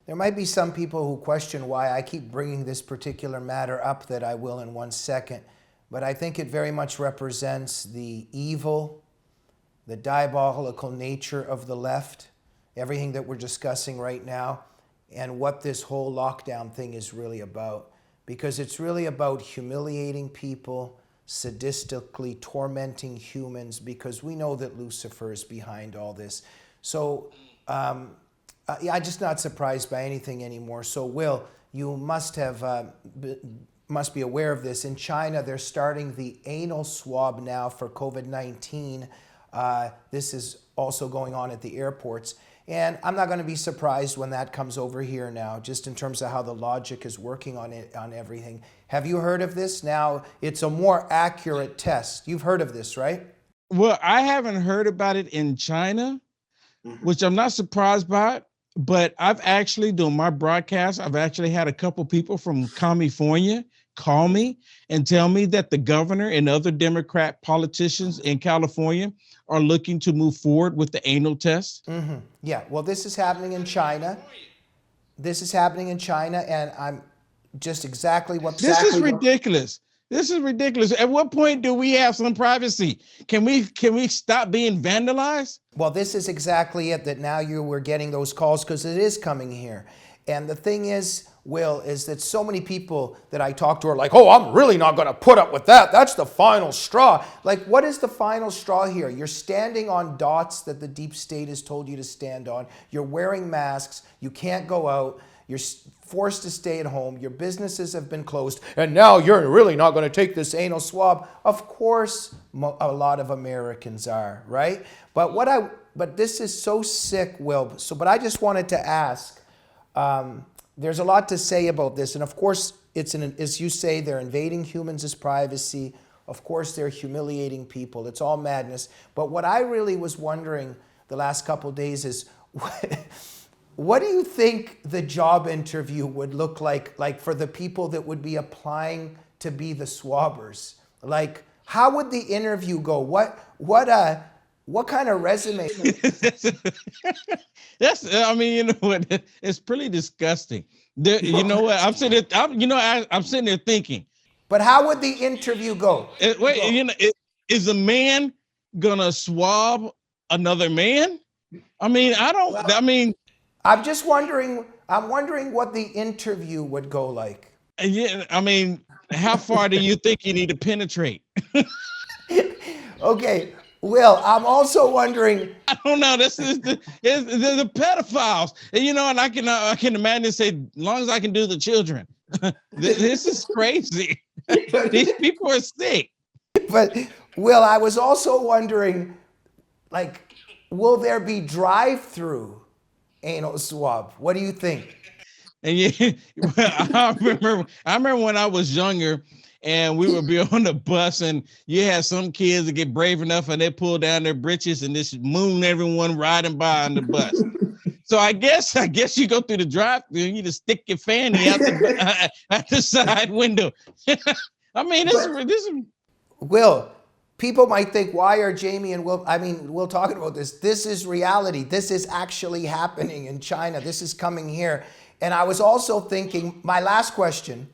There might be some people who question why I keep bringing this particular matter up, that I will in 1 second, but I think it very much represents the evil, the diabolical nature of the left, everything that we're discussing right now, and what this whole lockdown thing is really about. Because it's really about humiliating people, sadistically tormenting humans, because we know that Lucifer is behind all this. So I'm just not surprised by anything anymore. So Will, you must be aware of this. In China, they're starting the anal swab now for COVID-19. This is also going on at the airports. And I'm not going to be surprised when that comes over here now, just in terms of how the logic is working on it, on everything. Have you heard of this? Now, it's a more accurate test. You've heard of this, right? Well, I haven't heard about it in China, which I'm not surprised by, but I've actually, doing my broadcast, I've actually had a couple people from California call me and tell me that the governor and other Democrat politicians in California are looking to move forward with the anal test. Mm-hmm. Yeah, well, this is happening in China. This is happening in China, and I'm just exactly what... This is ridiculous. This is ridiculous. At what point do we have some privacy? Can we stop being vandalized? Well, this is exactly it, that now we're getting those calls because it is coming here. And the thing is, Will, is that so many people that I talk to are like, oh, I'm really not going to put up with that. That's the final straw. Like, what is the final straw here? You're standing on dots that the deep state has told you to stand on. You're wearing masks. You can't go out. You're forced to stay at home. Your businesses have been closed. And now you're really not going to take this anal swab. Of course, a lot of Americans are, right? But this is so sick, Will. But I just wanted to ask, there's a lot to say about this. And of course, as you say, they're invading humans' privacy. Of course, they're humiliating people. It's all madness. But what I really was wondering the last couple of days is, what do you think the job interview would look like for the people that would be applying to be the swabbers? Like, how would the interview go? What kind of resume? I mean, you know what? It's pretty disgusting. You know what? I'm sitting there thinking. But how would the interview go? Is a man gonna swab another man? I'm just wondering. I'm wondering what the interview would go like. Yeah, I mean, how far do you think you need to penetrate? Okay. Will, I'm also wondering. I don't know. This is the pedophiles, and I can imagine say, as long as I can do the children. This is crazy. These people are sick. But Will, I was also wondering, like, will there be drive-through anal swab? What do you think? And I remember when I was younger. And we would be on the bus, and you had some kids that get brave enough, and they pull down their britches and just moon everyone riding by on the bus. So I guess you go through the drive-thru and you just stick your fanny out the side window. I mean, this is. Will, people might think, why are Jamie and Will? I mean, we're talking about this. This is reality. This is actually happening in China. This is coming here. And I was also thinking, my last question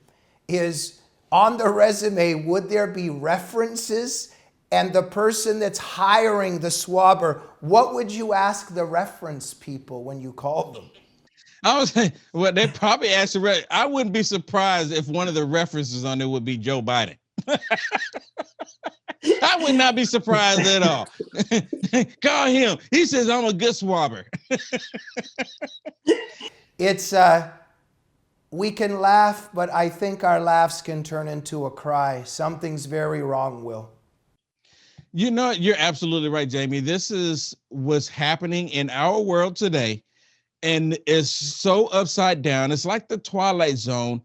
is, on the resume, would there be references? And the person that's hiring the swabber, what would you ask the reference people when you call them? I was saying, well, they probably asked. I wouldn't be surprised if one of the references on there would be Joe Biden. I would not be surprised at all. Call him. He says I'm a good swabber. It's we can laugh, but I think our laughs can turn into a cry. Something's very wrong, Will. You know, you're absolutely right, Jamie. This is what's happening in our world today, and it's so upside down. It's like the Twilight Zone.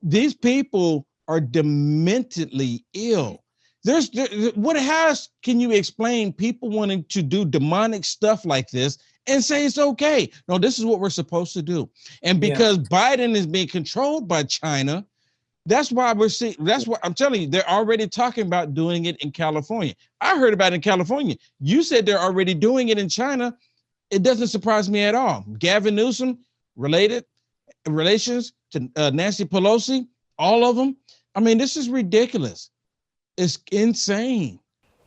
These people are dementedly ill. How can you explain people wanting to do demonic stuff like this and say it's okay? No, this is what we're supposed to do. And because Biden is being controlled by China, that's why that's what I'm telling you, they're already talking about doing it in California. I heard about it in California. You said they're already doing it in China. It doesn't surprise me at all. Gavin Newsom, related, relations to Nancy Pelosi, all of them. I mean, this is ridiculous. It's insane.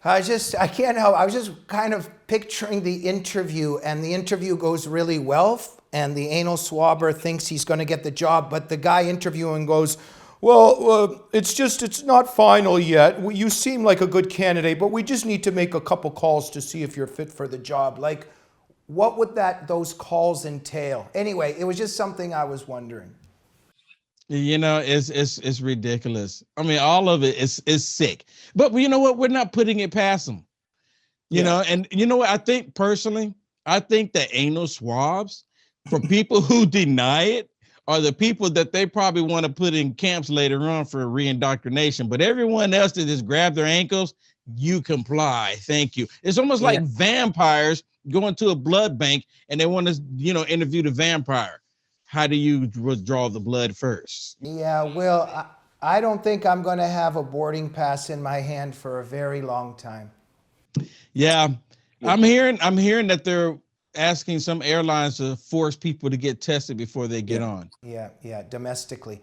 I can't help. I was just kind of picturing the interview, and the interview goes really well, and the anal swabber thinks he's going to get the job, but the guy interviewing goes, well, it's not final yet. You seem like a good candidate, but we just need to make a couple calls to see if you're fit for the job. Like, what would those calls entail? Anyway, it was just something I was wondering. You know, it's ridiculous. I mean, all of it is sick. But you know what? We're not putting it past them. You know, and you know what? I think personally, I think the anal swabs for people who deny it are the people that they probably want to put in camps later on for reindoctrination. But everyone else that just grab their ankles, you comply. Thank you. It's almost like vampires going to a blood bank and they want to, interview the vampire. How do you withdraw the blood first? Yeah, Will, I don't think I'm going to have a boarding pass in my hand for a very long time. Yeah, I'm hearing that they're asking some airlines to force people to get tested before they get on. Yeah, domestically.